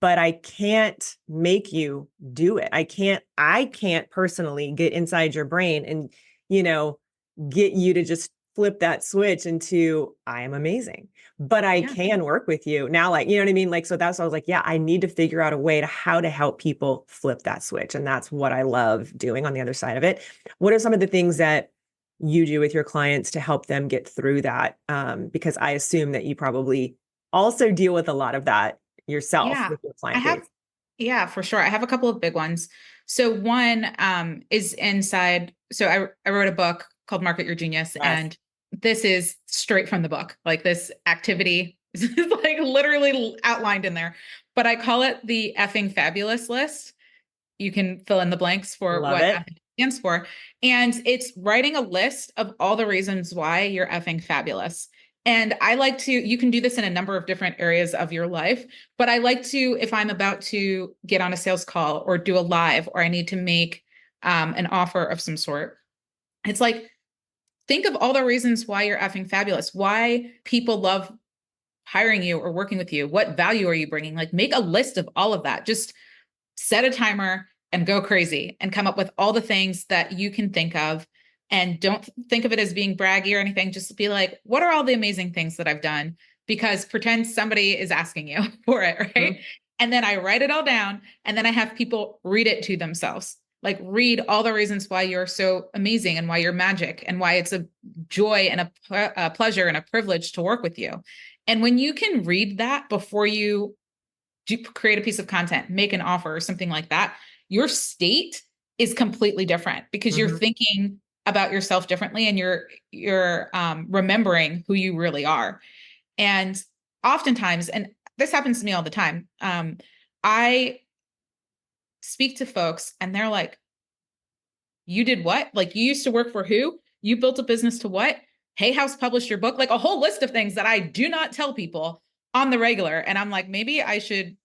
Speaker 2: but I can't make you do it. I can't personally get inside your brain and, you know, get you to just flip that switch into I am amazing. But I
Speaker 1: Yeah.
Speaker 2: can work with you. Now, like, you know what I mean? Like, so that's why I was like, yeah, I need to figure out a way to how to help people flip that switch. And that's what I love doing on the other side of it. What are some of the things that you do with your clients to help them get through that? Because I assume that you probably also deal with a lot of that yourself
Speaker 1: Yeah.
Speaker 2: with your
Speaker 1: I
Speaker 2: client
Speaker 1: have,
Speaker 2: base.
Speaker 1: yeah, for sure. I have a couple of big ones. So one is inside. So I wrote a book called Market Your Genius,
Speaker 2: Yes.
Speaker 1: and this is straight from the book. Like this activity is like literally outlined in there, but I call it the effing fabulous list. You can fill in the blanks for
Speaker 2: Love
Speaker 1: what
Speaker 2: it.
Speaker 1: effing stands for. And it's writing a list of all the reasons why you're effing fabulous. And I like to, you can do this in a number of different areas of your life, but I like to, if I'm about to get on a sales call or do a live, or I need to make an offer of some sort, it's like, think of all the reasons why you're effing fabulous, why people love hiring you or working with you. What value are you bringing? Like, make a list of all of that. Just set a timer and go crazy and come up with all the things that you can think of. And don't think of it as being braggy or anything. Just be like, what are all the amazing things that I've done? Because pretend somebody is asking you for it, right?
Speaker 2: Mhm.
Speaker 1: And then I write it all down, and then I have people read it to themselves. Like, read all the reasons why you're so amazing and why you're magic and why it's a joy and a pleasure and a privilege to work with you. And when you can read that before you create a piece of content, make an offer or something like that, your state is completely different because you're
Speaker 2: Mhm.
Speaker 1: thinking about yourself differently, and you're remembering who you really are. And oftentimes, and this happens to me all the time, I speak to folks and they're like, you did what? Like, you used to work for who? You built a business to what? Hay House published your book, like a whole list of things that I do not tell people on the regular. And I'm like, maybe I should,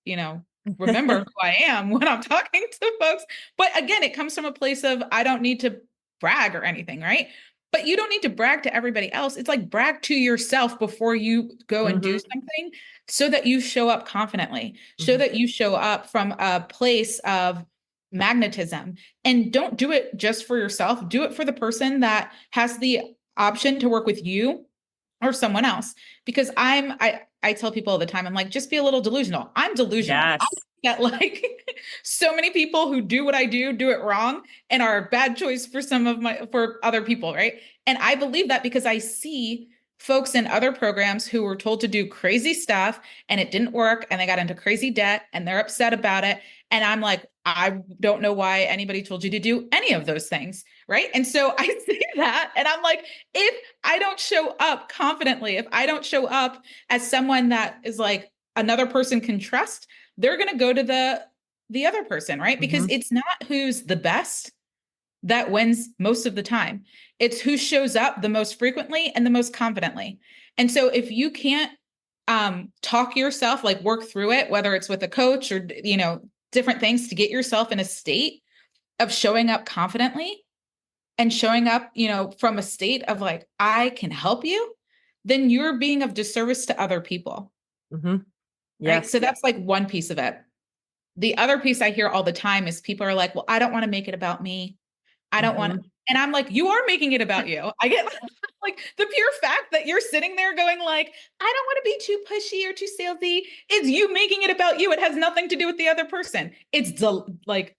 Speaker 1: remember who I am when I'm talking to folks. But again, it comes from a place of I don't need to brag or anything, right? But you don't need to brag to everybody else. It's like brag to yourself before you go and do
Speaker 2: Mhm.
Speaker 1: something, so that you show up confidently, so
Speaker 2: Mhm.
Speaker 1: that you show up from a place of magnetism. And don't do it just for yourself. Do it for the person that has the option to work with you or someone else. Because I tell people all the time, I'm like, just be a little delusional. I'm delusional. I
Speaker 2: Yes.
Speaker 1: get like so many people who do what I do it wrong and are a bad choice for for other people, right? And I believe that because I see folks in other programs who were told to do crazy stuff and it didn't work and they got into crazy debt and they're upset about it. And I'm like, I don't know why anybody told you to do any of those things. Right. And so I see that and I'm like, if I don't show up confidently, if I don't show up as someone that is like another person can trust, they're going to go to the other person, right? Because
Speaker 2: Mhm.
Speaker 1: it's not who's the best that wins most of the time. It's who shows up the most frequently and the most confidently. And so if you can't talk yourself, like work through it, whether it's with a coach or different things to get yourself in a state of showing up confidently and showing up, from a state of like, I can help you, then you're being of disservice to other people.
Speaker 2: Mhm.
Speaker 1: Right.
Speaker 2: Yes.
Speaker 1: So that's like one piece of it. The other piece I hear all the time is people are like, well, I don't want to make it about me. I don't want,
Speaker 2: Mhm.
Speaker 1: and I'm like, you are making it about you. I get like the pure fact that you're sitting there going like, I don't want to be too pushy or too salesy. It's you making it about you. It has nothing to do with the other person. It's like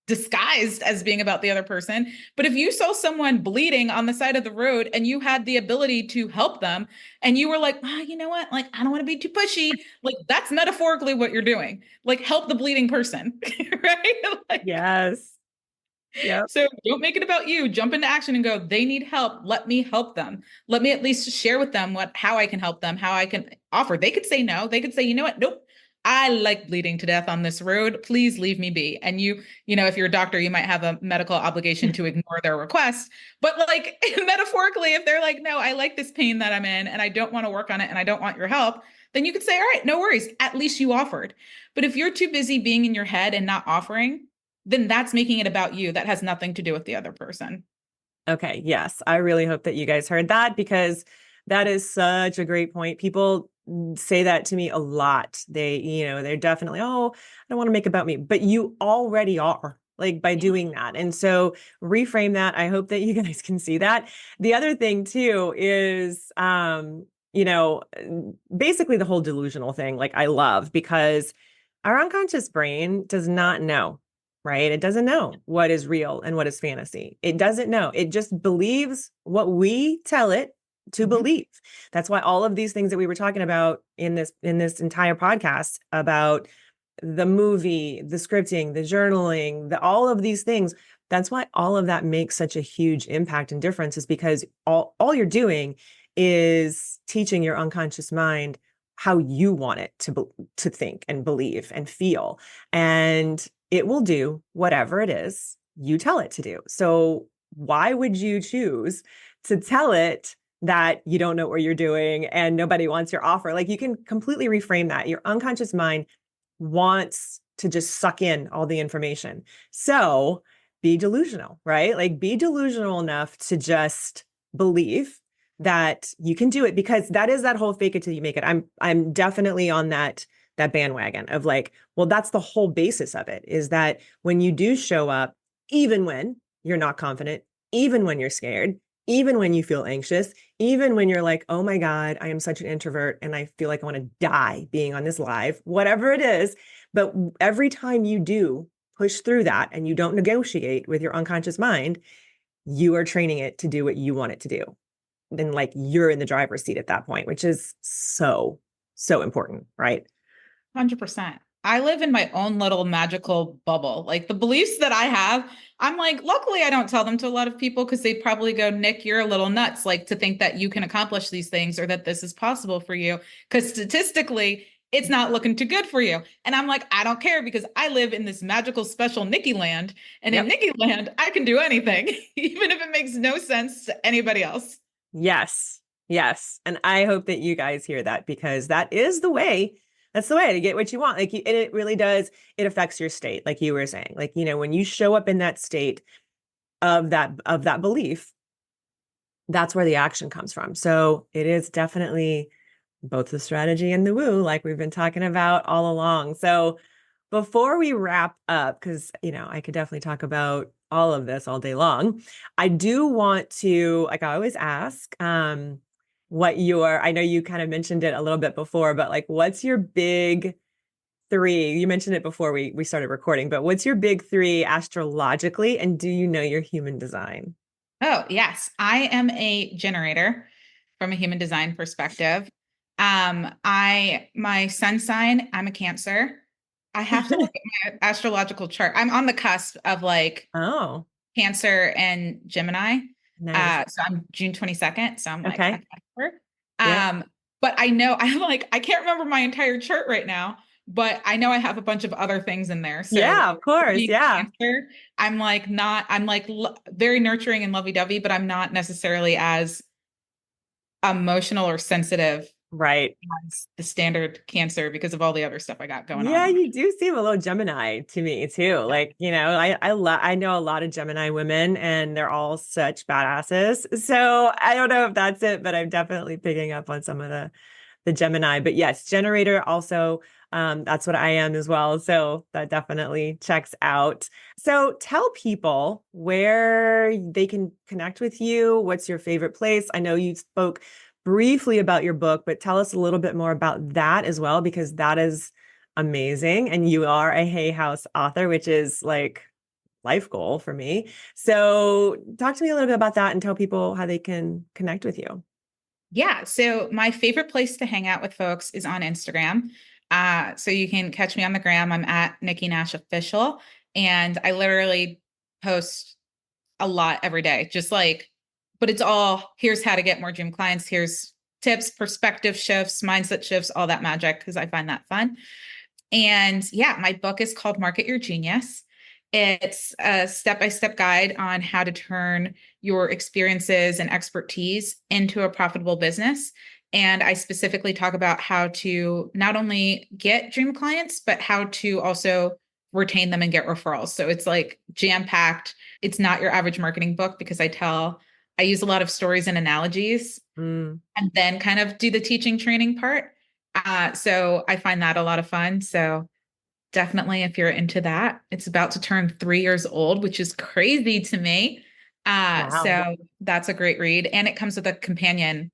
Speaker 1: disguised as being about the other person. But if you saw someone bleeding on the side of the road and you had the ability to help them and you were like, oh, you know what? Like, I don't want to be too pushy. Like, that's metaphorically what you're doing. Like, help the bleeding person, right? Like,
Speaker 2: Yes. Yep.
Speaker 1: so don't make it about you. Jump into action and go, they need help. Let me help them. Let me at least share with them how I can help them, how I can offer. They could say no. They could say, you know what? Nope. I like bleeding to death on this road. Please leave me be. And if you're a doctor, you might have a medical obligation to ignore their request. But like metaphorically, if they're like, no, I like this pain that I'm in and I don't want to work on it and I don't want your help, then you could say, all right, no worries. At least you offered. But if you're too busy being in your head and not offering, then that's making it about you. That has nothing to do with the other person.
Speaker 2: Okay. Yes. I really hope that you guys heard that, because that is such a great point. People say that to me a lot. They're definitely, oh, I don't want to make it about me, but you already are, like, by doing that. And so reframe that. I hope that you guys can see that. The other thing too is, basically the whole delusional thing, like, I love, because our unconscious brain does not know. Right? It doesn't know what is real and what is fantasy. It doesn't know. It just believes what we tell it to believe. That's why all of these things that we were talking about in this entire podcast about the movie, the scripting, the journaling, all of these things, that's why all of that makes such a huge impact and difference, is because all you're doing is teaching your unconscious mind how you want it to think and believe and feel. And it will do whatever it is you tell it to do. So why would you choose to tell it that you don't know what you're doing and nobody wants your offer? Like, you can completely reframe that. Your unconscious mind wants to just suck in all the information. So be delusional, right? Like, be delusional enough to just believe that you can do it, because that is that whole fake it till you make it. I'm definitely on that bandwagon of like, well, that's the whole basis of it, is that when you do show up, even when you're not confident, even when you're scared, even when you feel anxious, even when you're like, oh my God, I am such an introvert and I feel like I want to die being on this live, whatever it is. But every time you do push through that and you don't negotiate with your unconscious mind, you are training it to do what you want it to do. Then, like, you're in the driver's seat at that point, which is so, so important, right?
Speaker 1: 100%. I live in my own little magical bubble. Like the beliefs that I have, I'm like, luckily I don't tell them to a lot of people because they'd probably go, Nick, you're a little nuts, like to think that you can accomplish these things or that this is possible for you. Because statistically, it's not looking too good for you. And I'm like, I don't care because I live in this magical special Nikki land. And in Nikki land, I can do anything, even if it makes no sense to anybody else.
Speaker 2: Yes. Yes. And I hope that you guys hear that, because that is the way. That's the way to get what you want. Like, and it really does. It affects your state. Like you were saying, like, when you show up in that state of that belief, that's where the action comes from. So it is definitely both the strategy and the woo, like we've been talking about all along. So before we wrap up, because, I could definitely talk about all of this all day long, I do want to, like I always ask, I know you kind of mentioned it a little bit before, but like, what's your big three? You mentioned it before we started recording, but what's your big three astrologically? And do you know your human design?
Speaker 1: Oh, yes. I am a generator from a human design perspective. My sun sign, I'm a Cancer. I have to look at my astrological chart. I'm on the cusp of like
Speaker 2: Oh,
Speaker 1: Cancer and Gemini.
Speaker 2: nice.
Speaker 1: So I'm June 22nd. So I'm like,
Speaker 2: Okay. Yeah.
Speaker 1: but I know I'm like, I can't remember my entire chart right now, but I know I have a bunch of other things in there. So
Speaker 2: Yeah, of course.
Speaker 1: being
Speaker 2: Yeah.
Speaker 1: Cancer, I'm like very nurturing and lovey-dovey, but I'm not necessarily as emotional or sensitive
Speaker 2: Right.
Speaker 1: as the standard Cancer because of all the other stuff I got going on
Speaker 2: Yeah,
Speaker 1: in my
Speaker 2: you do seem a little Gemini to me too.
Speaker 1: life.
Speaker 2: Like, I know a lot of Gemini women and they're all such badasses. So I don't know if that's it, but I'm definitely picking up on some of the Gemini. But yes, generator also, that's what I am as well. So that definitely checks out. So tell people where they can connect with you. What's your favorite place? I know you spoke briefly about your book, but tell us a little bit more about that as well, because that is amazing. And you are a Hay House author, which is like life goal for me. So talk to me a little bit about that and tell people how they can connect with you.
Speaker 1: Yeah. So my favorite place to hang out with folks is on Instagram. So you can catch me on the gram. I'm at Nikki Nash Official. And I literally post a lot every day, just like, but it's all here's how to get more gym clients. Here's tips, perspective shifts, mindset shifts, all that magic, because I find that fun. And yeah, my book is called Market Your Genius. It's a step-by-step guide on how to turn your experiences and expertise into a profitable business. And I specifically talk about how to not only get dream clients, but how to also retain them and get referrals. So it's like jam-packed. It's not your average marketing book because I use a lot of stories and analogies
Speaker 2: Mm,
Speaker 1: and then kind of do the teaching training part. So I find that a lot of fun. So definitely, if you're into that, it's about to turn 3 years old, which is crazy to me.
Speaker 2: wow.
Speaker 1: So that's a great read. And it comes with a companion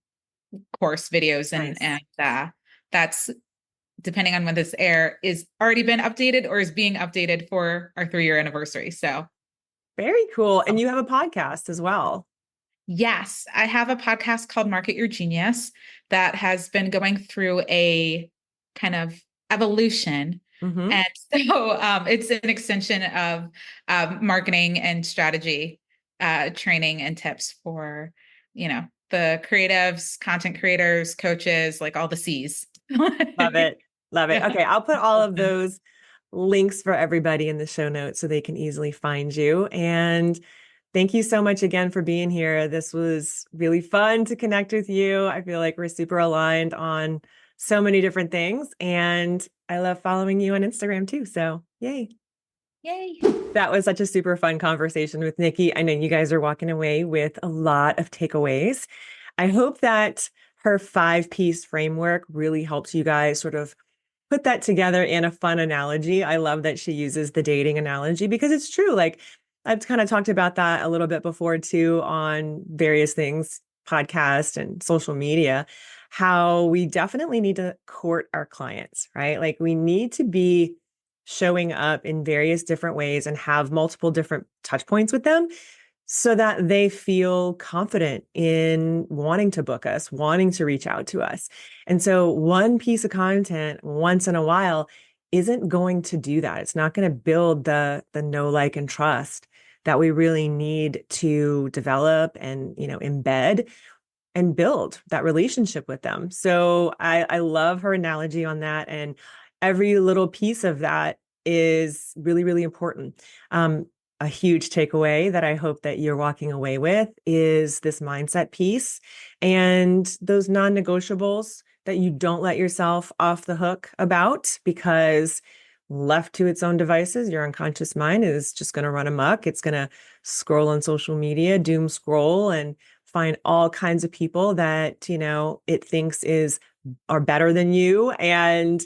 Speaker 1: course videos
Speaker 2: Nice.
Speaker 1: and that's depending on when this air is already been updated or is being updated for our 3-year anniversary. So
Speaker 2: Very cool. And you have a podcast as well.
Speaker 1: yes, I have a podcast called Market Your Genius that has been going through a kind of evolution.
Speaker 2: Hmm.
Speaker 1: And so it's an extension of marketing and strategy training and tips for, the creatives, content creators, coaches, like all the C's.
Speaker 2: Love it. Love it.
Speaker 1: Yeah.
Speaker 2: Okay. I'll put all of those links for everybody in the show notes so they can easily find you. And thank you so much again for being here. This was really fun to connect with you. I feel like we're super aligned on so many different things. And I love following you on Instagram too. So, yay.
Speaker 1: Yay.
Speaker 2: That was such a super fun conversation with Nikki. I know you guys are walking away with a lot of takeaways. I hope that her 5 piece framework really helps you guys sort of put that together in a fun analogy. I love that she uses the dating analogy because it's true. Like I've kind of talked about that a little bit before too on various things, podcast and social media, how we definitely need to court our clients, right? Like we need to be showing up in various different ways and have multiple different touch points with them so that they feel confident in wanting to book us, wanting to reach out to us. And so one piece of content once in a while isn't going to do that. It's not going to build the know, like, and trust that we really need to develop and, embed and build that relationship with them. So I love her analogy on that. And every little piece of that is really, really important. A huge takeaway that I hope that you're walking away with is this mindset piece and those non-negotiables that you don't let yourself off the hook about because left to its own devices, your unconscious mind is just going to run amok. It's going to scroll on social media, doom scroll, and find all kinds of people that, it thinks are better than you. And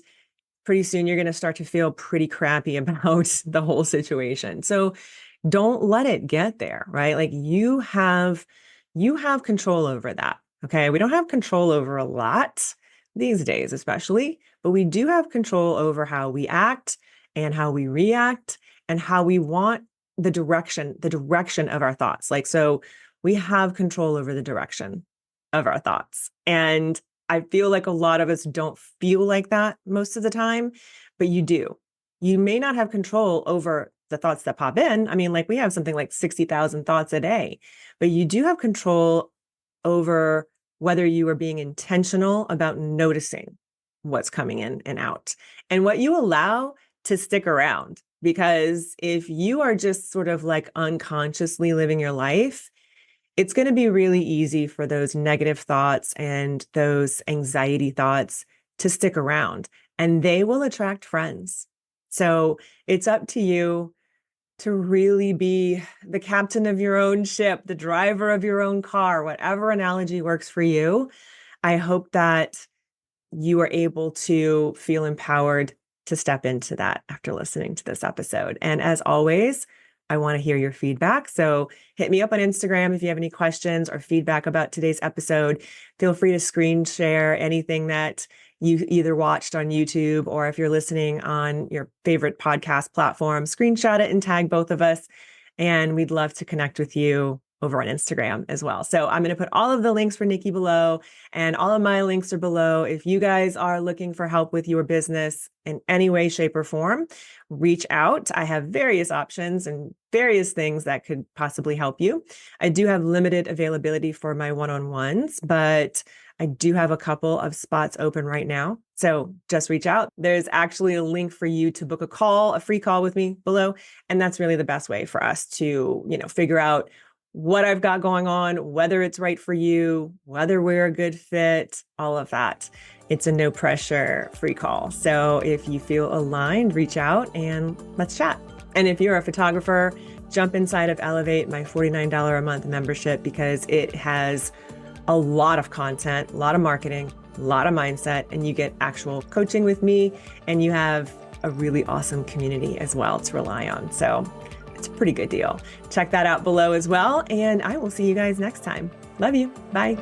Speaker 2: pretty soon you're going to start to feel pretty crappy about the whole situation. So don't let it get there, right? Like you have control over that. Okay. We don't have control over a lot these days, especially, but we do have control over how we act and how we react and how we want the direction of our thoughts. Like, so we have control over the direction of our thoughts. And I feel like a lot of us don't feel like that most of the time, but you do. You may not have control over the thoughts that pop in. I mean, like we have something like 60,000 thoughts a day, but you do have control over whether you are being intentional about noticing what's coming in and out and what you allow to stick around. Because if you are just sort of like unconsciously living your life, it's going to be really easy for those negative thoughts and those anxiety thoughts to stick around and they will attract friends. So it's up to you to really be the captain of your own ship, the driver of your own car, whatever analogy works for you. I hope that you are able to feel empowered to step into that after listening to this episode. And as always, I want to hear your feedback. So hit me up on Instagram if you have any questions or feedback about today's episode. Feel free to screen share anything that you either watched on YouTube or if you're listening on your favorite podcast platform, screenshot it and tag both of us. And we'd love to connect with you over on Instagram as well. So I'm going to put all of the links for Nikki below, and all of my links are below. If you guys are looking for help with your business in any way, shape, or form, reach out. I have various options and various things that could possibly help you. I do have limited availability for my one-on-ones, but I do have a couple of spots open right now. So just reach out. There's actually a link for you to book a call, a free call with me below. And that's really the best way for us to, figure out what I've got going on, whether it's right for you, whether we're a good fit, all of that. It's a no pressure free call. So if you feel aligned, reach out and let's chat. And if you're a photographer, jump inside of Elevate, my $49 a month membership, because it has a lot of content, a lot of marketing, a lot of mindset, and you get actual coaching with me, and you have a really awesome community as well to rely on. So it's a pretty good deal. Check that out below as well, and I will see you guys next time. Love you. Bye.